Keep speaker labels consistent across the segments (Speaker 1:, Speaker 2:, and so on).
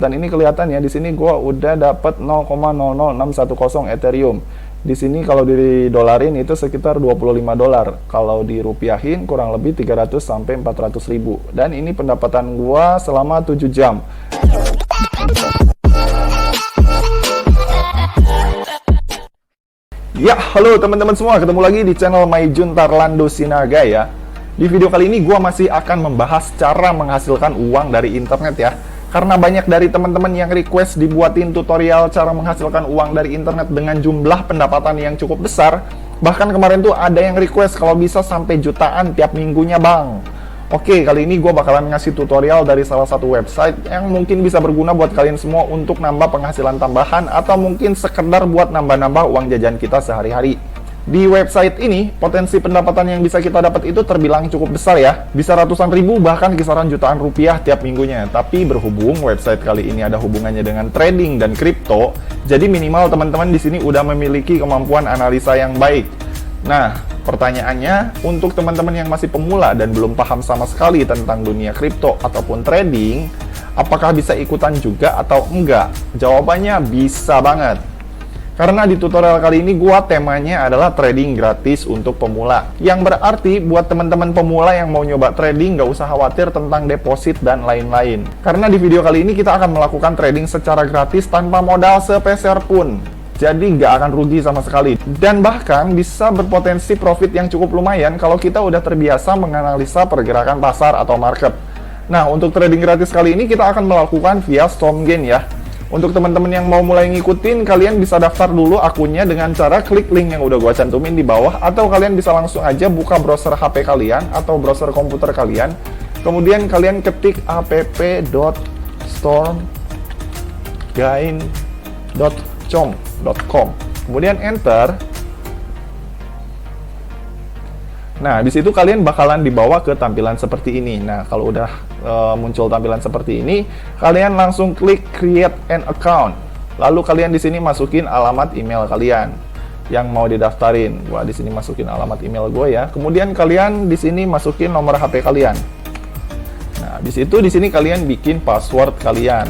Speaker 1: Dan ini kelihatan ya, di sini gua udah dapat 0,00610 Ethereum. Di sini kalau didolarin itu sekitar 25 dolar. Kalau dirupiahin kurang lebih 300 sampai 400 ribu. Dan ini pendapatan gua selama 7 jam. Ya, halo teman-teman semua, ketemu lagi di channel Maijun Tarlando Sinaga ya. Di video kali ini gua masih akan membahas cara menghasilkan uang dari internet ya. Karena banyak dari teman-teman yang request dibuatin tutorial cara menghasilkan uang dari internet dengan jumlah pendapatan yang cukup besar. Bahkan kemarin tuh ada yang request kalau bisa sampai jutaan tiap minggunya bang. Oke, kali ini gue bakalan ngasih tutorial dari salah satu website yang mungkin bisa berguna buat kalian semua untuk nambah penghasilan tambahan atau mungkin sekedar buat nambah-nambah uang jajan kita sehari-hari. Di website ini, potensi pendapatan yang bisa kita dapat itu terbilang cukup besar ya. Bisa ratusan ribu, bahkan kisaran jutaan rupiah tiap minggunya. Tapi berhubung website kali ini ada hubungannya dengan trading dan kripto, jadi minimal teman-teman di sini udah memiliki kemampuan analisa yang baik. Nah, pertanyaannya, untuk teman-teman yang masih pemula dan belum paham sama sekali tentang dunia kripto ataupun trading, apakah bisa ikutan juga atau enggak? Jawabannya bisa banget. Karena di tutorial kali ini gua temanya adalah trading gratis untuk pemula. Yang berarti buat teman-teman pemula yang mau nyoba trading nggak usah khawatir tentang deposit dan lain-lain. Karena di video kali ini kita akan melakukan trading secara gratis tanpa modal sepeser pun. Jadi nggak akan rugi sama sekali. Dan bahkan bisa berpotensi profit yang cukup lumayan kalau kita udah terbiasa menganalisa pergerakan pasar atau market. Nah, untuk trading gratis kali ini kita akan melakukan via Stormgain ya. Untuk teman-teman yang mau mulai ngikutin, kalian bisa daftar dulu akunnya dengan cara klik link yang udah gua cantumin di bawah, atau kalian bisa langsung aja buka browser HP kalian atau browser komputer kalian. Kemudian kalian ketik app.stormgain.com. Kemudian enter. Nah, di situ kalian bakalan dibawa ke tampilan seperti ini. Nah, kalau udah muncul tampilan seperti ini, kalian langsung klik create an account. Lalu kalian di sini masukin alamat email kalian yang mau didaftarin. Gua di sini masukin alamat email gue ya. Kemudian kalian di sini masukin nomor HP kalian. Nah, di sini kalian bikin password kalian.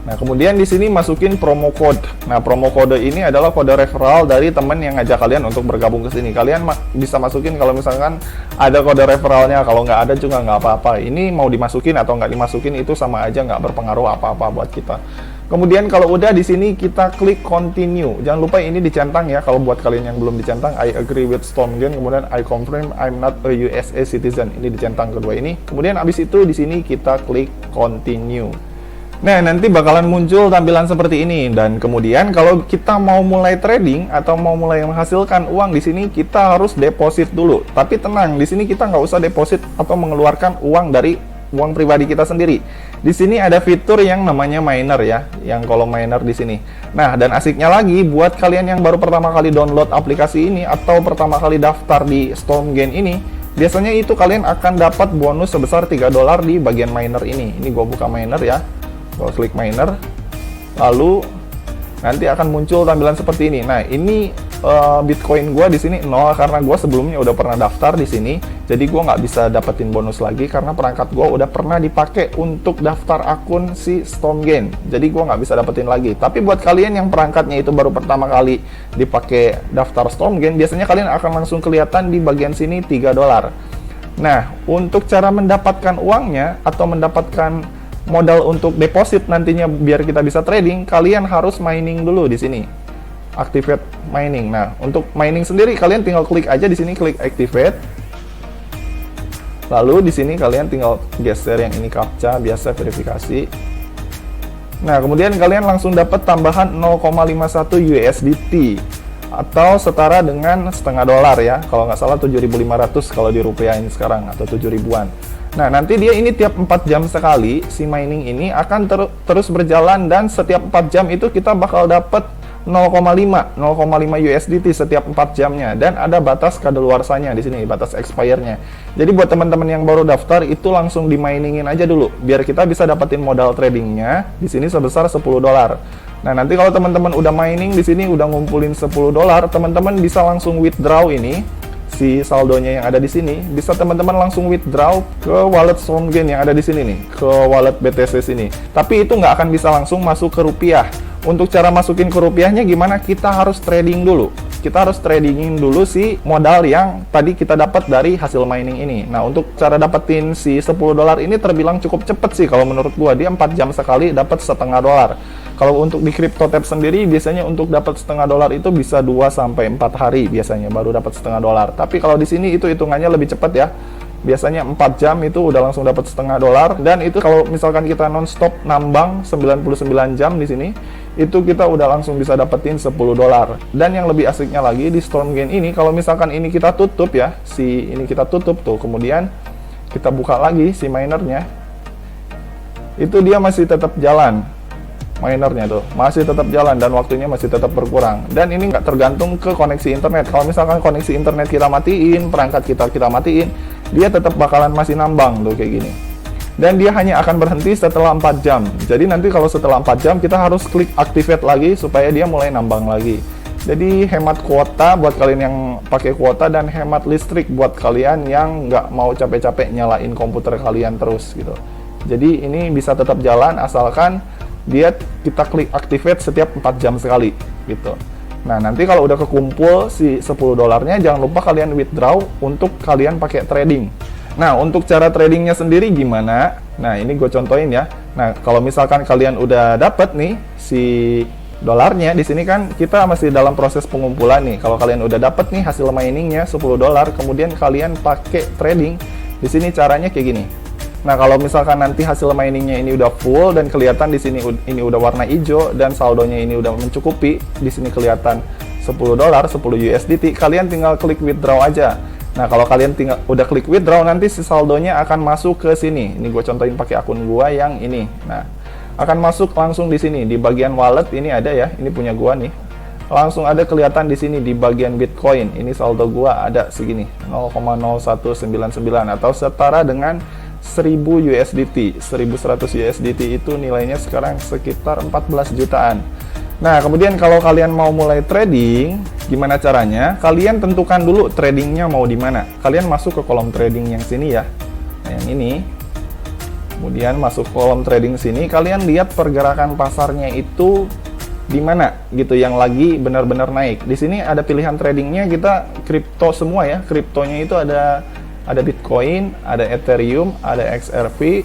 Speaker 1: Nah, kemudian di sini masukin promo code. Nah, promo kode ini adalah kode referral dari teman yang ngajak kalian untuk bergabung ke sini. Kalian bisa masukin kalau misalkan ada kode referralnya. Kalau nggak ada juga nggak apa-apa. Ini mau dimasukin atau nggak dimasukin itu sama aja, nggak berpengaruh apa-apa buat kita. Kemudian kalau udah di sini kita klik continue. Jangan lupa ini dicentang ya. Kalau buat kalian yang belum dicentang, I agree with Stormgain. Kemudian I confirm I'm not a USA citizen. Ini dicentang kedua ini. Kemudian abis itu di sini kita klik continue. Nah, nanti bakalan muncul tampilan seperti ini. Dan kemudian kalau kita mau mulai trading atau mau mulai menghasilkan uang di sini, kita harus deposit dulu. Tapi tenang, di sini kita nggak usah deposit atau mengeluarkan uang dari uang pribadi kita sendiri. Di sini ada fitur yang namanya miner ya, yang kolom miner di sini. Nah, dan asiknya lagi buat kalian yang baru pertama kali download aplikasi ini atau pertama kali daftar di Stormgain ini, biasanya itu kalian akan dapat bonus sebesar 3 dolar di bagian miner ini. Ini gua buka miner ya. Kalau klik miner, lalu nanti akan muncul tampilan seperti ini. Nah, ini Bitcoin gue di sini 0 karena gue sebelumnya udah pernah daftar di sini. Jadi gue nggak bisa dapetin bonus lagi karena perangkat gue udah pernah dipakai untuk daftar akun si Stormgain. Jadi gue nggak bisa dapetin lagi. Tapi buat kalian yang perangkatnya itu baru pertama kali dipakai daftar Stormgain, biasanya kalian akan langsung kelihatan di bagian sini 3 dolar. Nah, untuk cara mendapatkan uangnya atau mendapatkan modal untuk deposit nantinya biar kita bisa trading, kalian harus mining dulu di sini. Activate mining. Nah, untuk mining sendiri kalian tinggal klik aja di sini, klik activate. Lalu di sini kalian tinggal geser yang ini captcha biasa verifikasi. Nah, kemudian kalian langsung dapat tambahan 0,51 USDT atau setara dengan setengah dolar ya. Kalau nggak salah 7.500 kalau dirupiahin sekarang, atau 7 ribuan. Nah, nanti dia ini tiap 4 jam sekali, si mining ini akan terus berjalan, dan setiap 4 jam itu kita bakal dapat 0,5 USDT setiap 4 jamnya, dan ada batas kadaluarsanya di sini, batas expire-nya. Jadi buat teman-teman yang baru daftar itu langsung di-miningin aja dulu biar kita bisa dapetin modal tradingnya di sini sebesar 10 dolar. Nah, nanti kalau teman-teman udah mining di sini udah ngumpulin 10 dolar, teman-teman bisa langsung withdraw ini si saldonya yang ada di sini, bisa teman-teman langsung withdraw ke wallet Stormgain yang ada di sini nih, ke wallet BTC sini. Tapi itu nggak akan bisa langsung masuk ke rupiah. Untuk cara masukin ke rupiahnya gimana? Kita harus trading dulu. Kita harus tradingin dulu si modal yang tadi kita dapat dari hasil mining ini. Nah, untuk cara dapetin si $10 ini terbilang cukup cepet sih kalau menurut gua. Dia 4 jam sekali dapat setengah dolar. Kalau untuk di CryptoTab sendiri biasanya untuk dapat setengah dolar itu bisa 2 sampai 4 hari biasanya baru dapat setengah dolar. Tapi kalau di sini itu hitungannya lebih cepat ya. Biasanya 4 jam itu udah langsung dapat setengah dolar, dan itu kalau misalkan kita nonstop nambang 99 jam di sini, itu kita udah langsung bisa dapetin $10. Dan yang lebih asiknya lagi di Stormgain ini, kalau misalkan ini kita tutup ya, ini kita tutup tuh, kemudian kita buka lagi si minernya, itu dia masih tetap jalan. Minernya tuh masih tetap jalan dan waktunya masih tetap berkurang, dan ini nggak tergantung ke koneksi internet. Kalau misalkan koneksi internet kita matiin, perangkat kita matiin, dia tetap bakalan masih nambang tuh kayak gini, dan dia hanya akan berhenti setelah 4 jam. Jadi nanti kalau setelah 4 jam kita harus klik activate lagi supaya dia mulai nambang lagi. Jadi hemat kuota buat kalian yang pakai kuota, dan hemat listrik buat kalian yang nggak mau capek-capek nyalain komputer kalian terus gitu. Jadi ini bisa tetap jalan asalkan kita klik activate setiap 4 jam sekali gitu. Nah, nanti kalau udah kekumpul si $10-nya, jangan lupa kalian withdraw untuk kalian pakai trading. Nah, untuk cara tradingnya sendiri gimana? Nah, ini gue contohin ya. Nah, kalau misalkan kalian udah dapet nih si dolarnya, di sini kan kita masih dalam proses pengumpulan nih. Kalau kalian udah dapet nih hasil miningnya $10, kemudian kalian pakai trading, di sini caranya kayak gini. Nah, kalau misalkan nanti hasil miningnya ini udah full dan kelihatan di sini ini udah warna hijau dan saldonya ini udah mencukupi, di sini kelihatan $10, 10 USDT, kalian tinggal klik withdraw aja. Nah, kalau kalian udah klik withdraw, nanti si saldonya akan masuk ke sini. Ini gue contohin pakai akun gua yang ini. Nah, akan masuk langsung di sini di bagian wallet. Ini ada ya, ini punya gua nih. Langsung ada kelihatan di sini di bagian Bitcoin. Ini saldo gua ada segini, 0,0199 atau setara dengan 1000 USDT. 1100 USDT itu nilainya sekarang sekitar 14 jutaan. Nah, kemudian kalau kalian mau mulai trading, gimana caranya? Kalian tentukan dulu tradingnya mau di mana. Kalian masuk ke kolom trading yang sini ya. Nah, yang ini. Kemudian masuk kolom trading sini, kalian lihat pergerakan pasarnya itu di mana gitu yang lagi benar-benar naik. Di sini ada pilihan tradingnya, kita kripto semua ya. Kriptonya itu ada Bitcoin, ada Ethereum, ada XRP,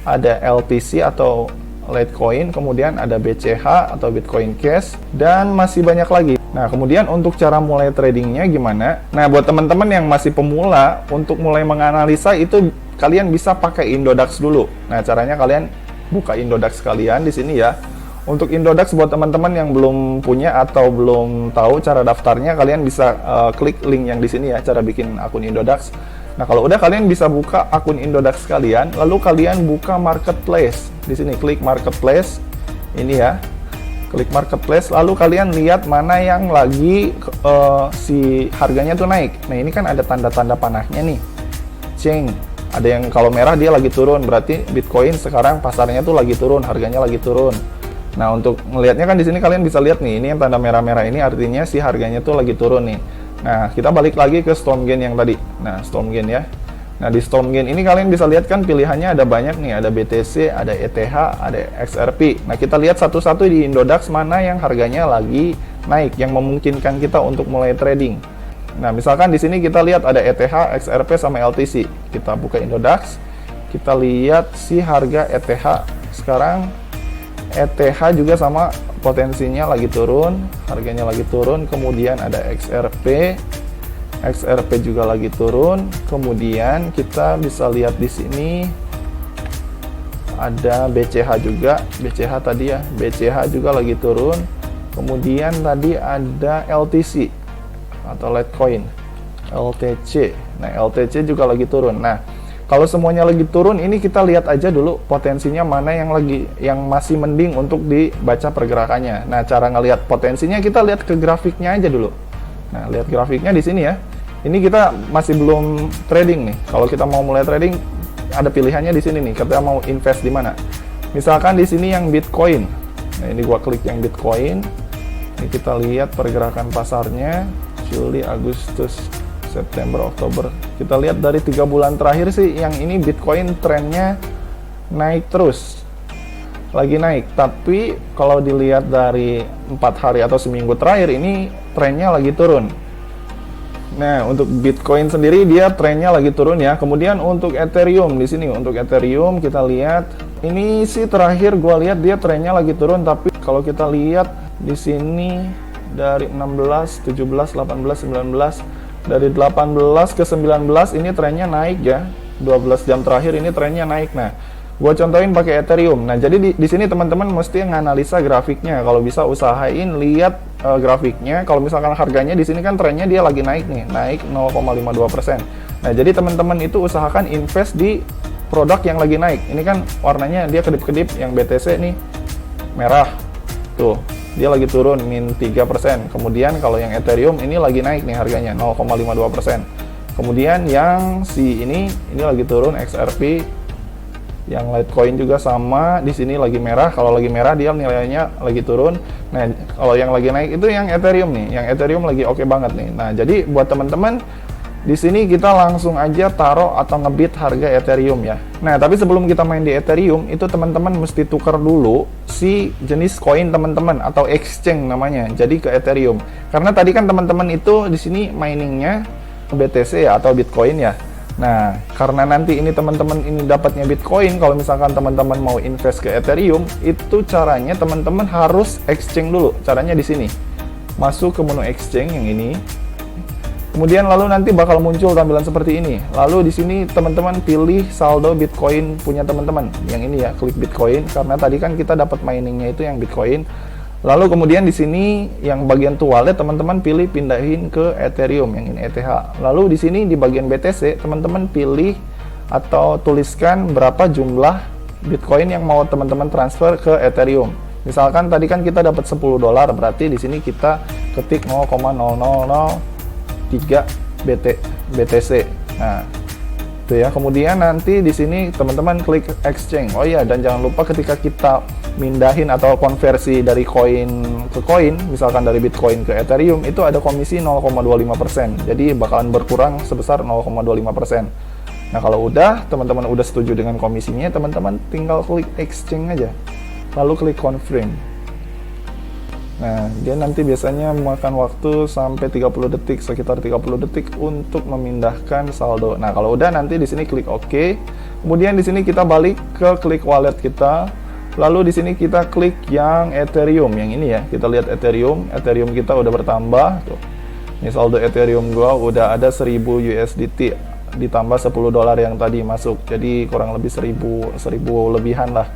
Speaker 1: ada LTC atau Litecoin, kemudian ada BCH atau Bitcoin Cash, dan masih banyak lagi. Nah, kemudian untuk cara mulai tradingnya gimana? Nah, buat teman-teman yang masih pemula, untuk mulai menganalisa itu kalian bisa pakai Indodax dulu. Nah, caranya kalian buka Indodax kalian di sini ya. Untuk Indodax buat teman-teman yang belum punya atau belum tahu cara daftarnya, kalian bisa klik link yang di sini ya, cara bikin akun Indodax. Nah, kalau udah, kalian bisa buka akun Indodax kalian, lalu kalian buka marketplace. Di sini klik marketplace. Ini ya. Klik marketplace, lalu kalian lihat mana yang lagi si harganya tuh naik. Nah, ini kan ada tanda-tanda panahnya nih. Ceng. Ada yang kalau merah dia lagi turun, berarti Bitcoin sekarang pasarnya tuh lagi turun, harganya lagi turun. Nah, untuk melihatnya kan di sini kalian bisa lihat nih, ini yang tanda merah-merah ini artinya si harganya tuh lagi turun nih. Nah, kita balik lagi ke Stormgain yang tadi. Nah, Stormgain ya. Nah, di Stormgain ini kalian bisa lihat kan pilihannya ada banyak nih, ada BTC, ada ETH, ada XRP. Nah, kita lihat satu-satu di Indodax mana yang harganya lagi naik, yang memungkinkan kita untuk mulai trading. Nah, misalkan di sini kita lihat ada ETH, XRP, sama LTC. Kita buka Indodax, kita lihat si harga ETH sekarang. ETH juga sama, potensinya lagi turun, harganya lagi turun. Kemudian ada XRP juga lagi turun. Kemudian kita bisa lihat di sini ada BCH juga, BCH tadi ya, BCH juga lagi turun. Kemudian tadi ada LTC atau Litecoin, LTC. Nah, LTC juga lagi turun. Nah, kalau semuanya lagi turun, ini kita lihat aja dulu potensinya mana yang masih mending untuk dibaca pergerakannya. Nah, cara ngelihat potensinya kita lihat ke grafiknya aja dulu. Nah, lihat grafiknya di sini ya. Ini kita masih belum trading nih. Kalau kita mau mulai trading, ada pilihannya di sini nih. Kita mau invest di mana? Misalkan di sini yang Bitcoin. Nah, ini gua klik yang Bitcoin. Ini kita lihat pergerakan pasarnya Juli, Agustus, September, Oktober. Kita lihat dari 3 bulan terakhir sih, yang ini Bitcoin trennya naik terus, lagi naik. Tapi kalau dilihat dari 4 hari atau seminggu terakhir ini trennya lagi turun. Nah, untuk Bitcoin sendiri dia trennya lagi turun ya. Kemudian untuk Ethereum di sini, untuk Ethereum kita lihat ini sih terakhir gua lihat dia trennya lagi turun, tapi kalau kita lihat di sini dari 16, 17, 18, 19, dari 18 ke 19 ini trennya naik ya. 12 jam terakhir ini trennya naik. Nah, gua contohin pakai Ethereum. Nah, jadi di sini teman-teman mesti nganalisa grafiknya. Kalau bisa usahain lihat grafiknya. Kalau misalkan harganya di sini kan trennya dia lagi naik nih, naik 0,52%. Nah, jadi teman-teman itu usahakan invest di produk yang lagi naik. Ini kan warnanya dia kedip-kedip, yang BTC nih merah. Tuh, dia lagi turun min 3%. Kemudian kalau yang Ethereum ini lagi naik nih harganya 0,52%. Kemudian yang si ini lagi turun XRP. Yang Litecoin juga sama, di sini lagi merah. Kalau lagi merah dia nilainya lagi turun. Nah, kalau yang lagi naik itu yang Ethereum nih. Yang Ethereum lagi oke banget nih. Nah, jadi buat teman-teman di sini kita langsung aja taruh atau ngebit harga Ethereum ya. Nah, tapi sebelum kita main di Ethereum, itu teman-teman mesti tukar dulu si jenis koin teman-teman atau exchange namanya. Jadi ke Ethereum. Karena tadi kan teman-teman itu di sini miningnya BTC ya atau Bitcoin ya. Nah, karena nanti ini teman-teman ini dapatnya Bitcoin, kalau misalkan teman-teman mau invest ke Ethereum, itu caranya teman-teman harus exchange dulu. Caranya di sini. Masuk ke menu exchange yang ini. Kemudian lalu nanti bakal muncul tampilan seperti ini. Lalu di sini teman-teman pilih saldo Bitcoin punya teman-teman. Yang ini ya, klik Bitcoin karena tadi kan kita dapat miningnya itu yang Bitcoin. Lalu kemudian di sini yang bagian wallet teman-teman pilih pindahin ke Ethereum yang ini ETH. Lalu di sini di bagian BTC teman-teman pilih atau tuliskan berapa jumlah Bitcoin yang mau teman-teman transfer ke Ethereum. Misalkan tadi kan kita dapat $10, berarti di sini kita ketik 0,0003 BTC. Nah, itu ya. Kemudian nanti di sini teman-teman klik exchange. Oh iya, dan jangan lupa ketika kita mindahin atau konversi dari koin ke koin, misalkan dari Bitcoin ke Ethereum, itu ada komisi 0,25%. Jadi bakalan berkurang sebesar 0,25%. Nah, kalau udah teman-teman udah setuju dengan komisinya, teman-teman tinggal klik exchange aja. Lalu klik confirm. Nah, dia nanti biasanya memakan waktu sampai 30 detik, sekitar 30 detik untuk memindahkan saldo. Nah, kalau udah nanti di sini klik OK. Kemudian di sini kita balik ke klik wallet kita. Lalu di sini kita klik yang Ethereum yang ini ya. Kita lihat Ethereum kita udah bertambah tuh. Ini saldo Ethereum gua udah ada 1000 USDT ditambah $10 yang tadi masuk. Jadi kurang lebih 1000 lebihan lah.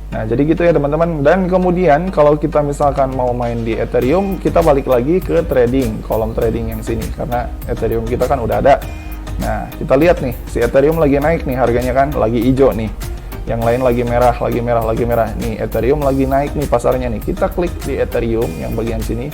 Speaker 1: Nah, jadi gitu ya teman-teman. Dan kemudian kalau kita misalkan mau main di Ethereum, kita balik lagi ke trading, kolom trading yang sini karena Ethereum kita kan udah ada. Nah, kita lihat nih, si Ethereum lagi naik nih harganya kan, lagi hijau nih. Yang lain lagi merah, lagi merah, lagi merah. Nih, Ethereum lagi naik nih pasarnya nih. Kita klik di Ethereum yang bagian sini.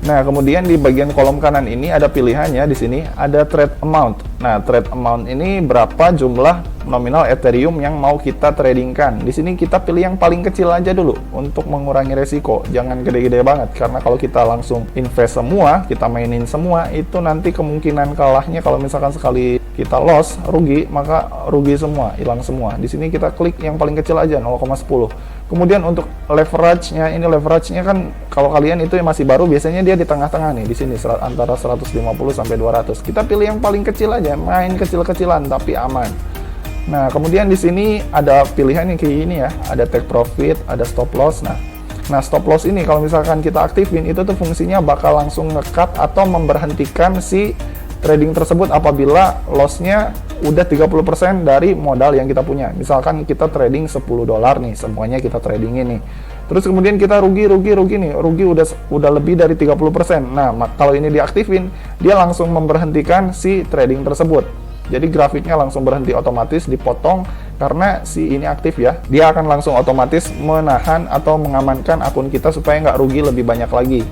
Speaker 1: Nah, kemudian di bagian kolom kanan ini ada pilihannya, di sini ada trade amount. Nah, trade amount ini berapa jumlah nominal Ethereum yang mau kita tradingkan. Di sini kita pilih yang paling kecil aja dulu untuk mengurangi resiko. Jangan gede-gede banget karena kalau kita langsung invest semua, kita mainin semua, itu nanti kemungkinan kalahnya kalau misalkan sekali kita loss, rugi, maka rugi semua, hilang semua. Di sini kita klik yang paling kecil aja 0,10. Kemudian untuk leverage-nya, ini leverage-nya kan kalau kalian itu yang masih baru biasanya dia di tengah-tengah nih, di sini antara 150 sampai 200. Kita pilih yang paling kecil aja, main kecil-kecilan tapi aman. Nah, kemudian di sini ada pilihan yang kayak gini ya, ada take profit, ada stop loss. Nah, stop loss ini kalau misalkan kita aktifin itu tuh fungsinya bakal langsung nge-cut atau memberhentikan si trading tersebut apabila loss-nya udah 30% dari modal yang kita punya. Misalkan kita trading $10 nih, semuanya kita tradingin nih. Terus kemudian kita rugi nih, rugi udah lebih dari 30%. Nah, kalau ini diaktifin, dia langsung memberhentikan si trading tersebut. Jadi grafiknya langsung berhenti otomatis, dipotong karena si ini aktif ya. Dia akan langsung otomatis menahan atau mengamankan akun kita supaya nggak rugi lebih banyak lagi.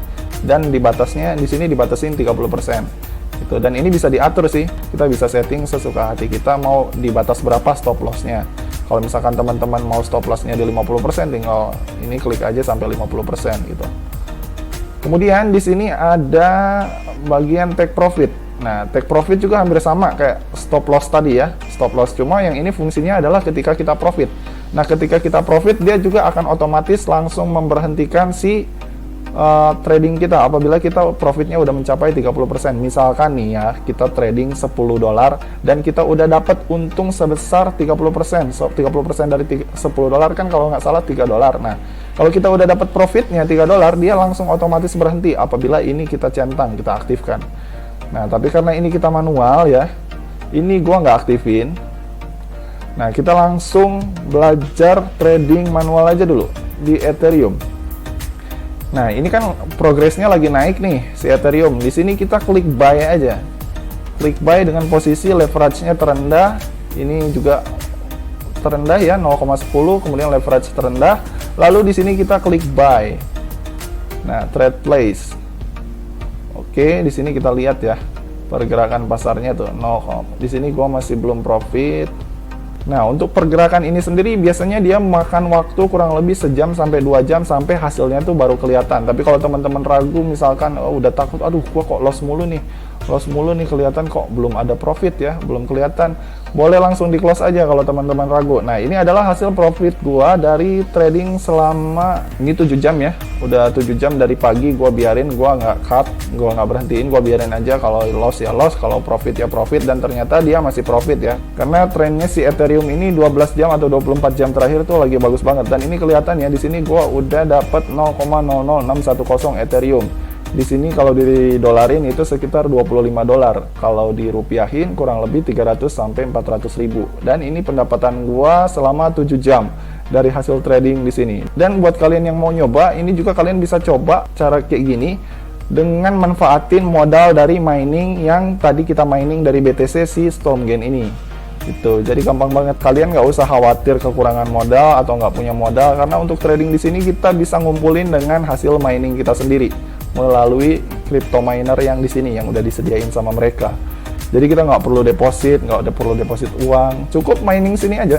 Speaker 1: Dan dibatasnya di sini dibatasin 30%. Gitu. Dan ini bisa diatur sih, kita bisa setting sesuka hati kita mau dibatas berapa stop loss-nya. Kalau misalkan teman-teman mau stop loss-nya di 50%, tinggal ini klik aja sampai 50% gitu. Kemudian di sini ada bagian take profit. Nah, take profit juga hampir sama kayak stop loss tadi ya, stop loss. Cuma yang ini fungsinya adalah ketika kita profit. Nah, ketika kita profit, dia juga akan otomatis langsung memberhentikan si trading kita apabila kita profitnya udah mencapai 30%. Misalkan nih ya, kita trading $10 dan kita udah dapat untung sebesar 30%. So, 30% dari $10 kan kalau nggak salah $3. Nah, kalau kita udah dapat profitnya $3, dia langsung otomatis berhenti apabila ini kita centang, kita aktifkan. Nah, tapi karena ini kita manual ya, ini gua nggak aktifin. Nah, kita langsung belajar trading manual aja dulu di Ethereum. Nah, ini kan progresnya lagi naik nih si Ethereum. Di sini kita klik buy aja. Klik buy dengan posisi leverage-nya terendah. Ini juga terendah ya, 0,10, kemudian leverage terendah. Lalu di sini kita klik buy. Nah, trade place. Oke, di sini kita lihat ya pergerakan pasarnya tuh 0. Di sini gua masih belum profit. Nah, untuk pergerakan ini sendiri biasanya dia makan waktu kurang lebih sejam sampai 2 jam sampai hasilnya tuh baru kelihatan. Tapi kalau teman-teman ragu misalkan udah takut, aduh gua kok loss mulu nih, kelihatan kok belum ada profit ya, belum kelihatan. Boleh langsung di close aja kalau teman-teman ragu. Nah, ini adalah hasil profit gua dari trading selama ini 7 jam ya. Udah 7 jam dari pagi gua biarin, gua nggak cut, gua nggak berhentiin, gua biarin aja. Kalau loss ya loss, kalau profit ya profit, dan ternyata dia masih profit ya. Karena trennya si Ethereum ini 12 jam atau 24 jam terakhir tuh lagi bagus banget, dan ini kelihatan ya di sini gua udah dapat 0,00610 Ethereum. Di sini kalau di dolarin itu sekitar $25. Kalau dirupiahin kurang lebih 300 sampai 400 ribu. Dan ini pendapatan gua selama 7 jam dari hasil trading di sini. Dan buat kalian yang mau nyoba, ini juga kalian bisa coba cara kayak gini dengan manfaatin modal dari mining yang tadi kita mining dari BTC si Stormgain ini. Gitu. Jadi gampang banget, kalian nggak usah khawatir kekurangan modal atau nggak punya modal, karena untuk trading di sini kita bisa ngumpulin dengan hasil mining kita sendiri melalui crypto miner yang di sini yang udah disediain sama mereka. Jadi kita nggak perlu deposit, uang, cukup mining sini aja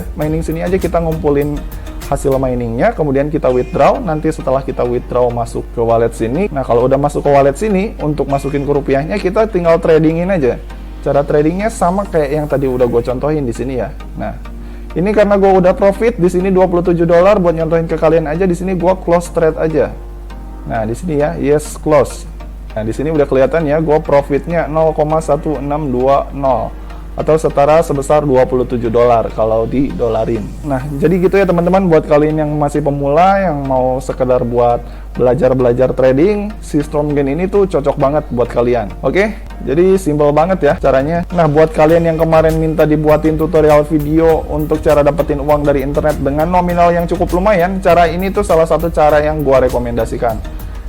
Speaker 1: kita ngumpulin hasil miningnya, kemudian kita withdraw. Nanti setelah kita withdraw masuk ke wallet sini. Nah, kalau udah masuk ke wallet sini, untuk masukin ke rupiahnya kita tinggal tradingin aja. Cara tradingnya sama kayak yang tadi udah gue contohin di sini ya. Nah, ini karena gue udah profit di sini $27, buat nyontohin ke kalian aja, di sini gue close trade aja. Nah, di sini ya, yes close. Nah, di sini udah kelihatan ya, gue profitnya 0,1620 atau setara sebesar $27 kalau di dolarin. Nah, jadi gitu ya teman-teman, buat kalian yang masih pemula yang mau sekedar buat belajar trading, si Stormgain ini tuh cocok banget buat kalian. Oke? Jadi simple banget ya caranya. Nah, buat kalian yang kemarin minta dibuatin tutorial video untuk cara dapetin uang dari internet dengan nominal yang cukup lumayan, cara ini tuh salah satu cara yang gua rekomendasikan.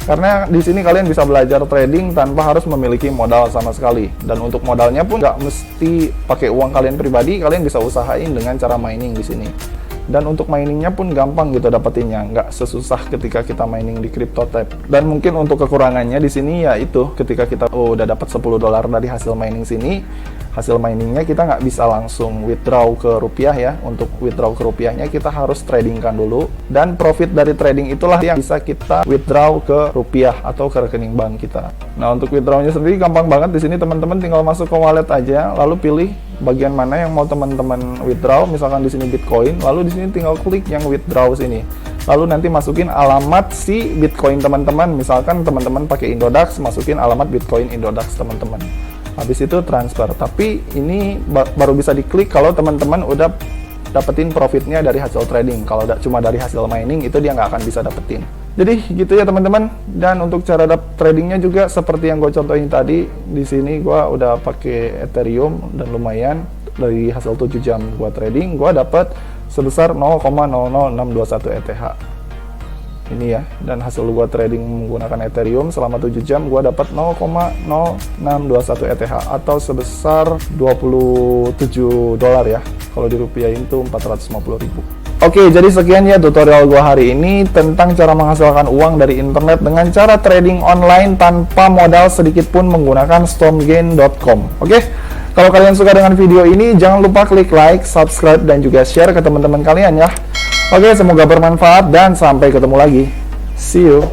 Speaker 1: Karena di sini kalian bisa belajar trading tanpa harus memiliki modal sama sekali. Dan untuk modalnya pun nggak mesti pakai uang kalian pribadi, kalian bisa usahain dengan cara mining di sini. Dan untuk miningnya pun gampang gitu dapetinnya, nggak sesusah ketika kita mining di CryptoTab. Dan mungkin untuk kekurangannya di sini ya itu, ketika kita udah dapat $10 dari hasil mining sini, hasil miningnya kita nggak bisa langsung withdraw ke rupiah ya. Untuk withdraw ke rupiahnya kita harus tradingkan dulu, dan profit dari trading itulah yang bisa kita withdraw ke rupiah atau ke rekening bank kita. Nah, untuk withdrawnya sendiri gampang banget. Di sini teman-teman tinggal masuk ke wallet aja, lalu pilih bagian mana yang mau teman-teman withdraw. Misalkan di sini Bitcoin, lalu di sini tinggal klik yang withdraw sini. Lalu nanti masukin alamat si Bitcoin teman-teman. Misalkan teman-teman pakai Indodax, masukin alamat Bitcoin Indodax teman-teman. Habis itu transfer. Tapi ini baru bisa diklik kalau teman-teman udah dapetin profitnya dari hasil trading. Kalau cuma dari hasil mining itu dia nggak akan bisa dapetin. Jadi gitu ya teman-teman. Dan untuk cara tradingnya juga seperti yang gue contohin tadi. Di sini gue udah pakai Ethereum dan lumayan dari hasil 7 jam gue trading, gue dapat sebesar 0,00621 ETH. Ini ya, dan hasil gua trading menggunakan Ethereum selama 7 jam gua dapat 0,0621 ETH atau sebesar $27 ya. Kalau dirupiahin tuh 450.000. Oke, jadi sekian ya tutorial gua hari ini tentang cara menghasilkan uang dari internet dengan cara trading online tanpa modal sedikit pun menggunakan stormgain.com. Oke? Kalau kalian suka dengan video ini, jangan lupa klik like, subscribe, dan juga share ke teman-teman kalian ya. Oke, semoga bermanfaat dan sampai ketemu lagi. See you.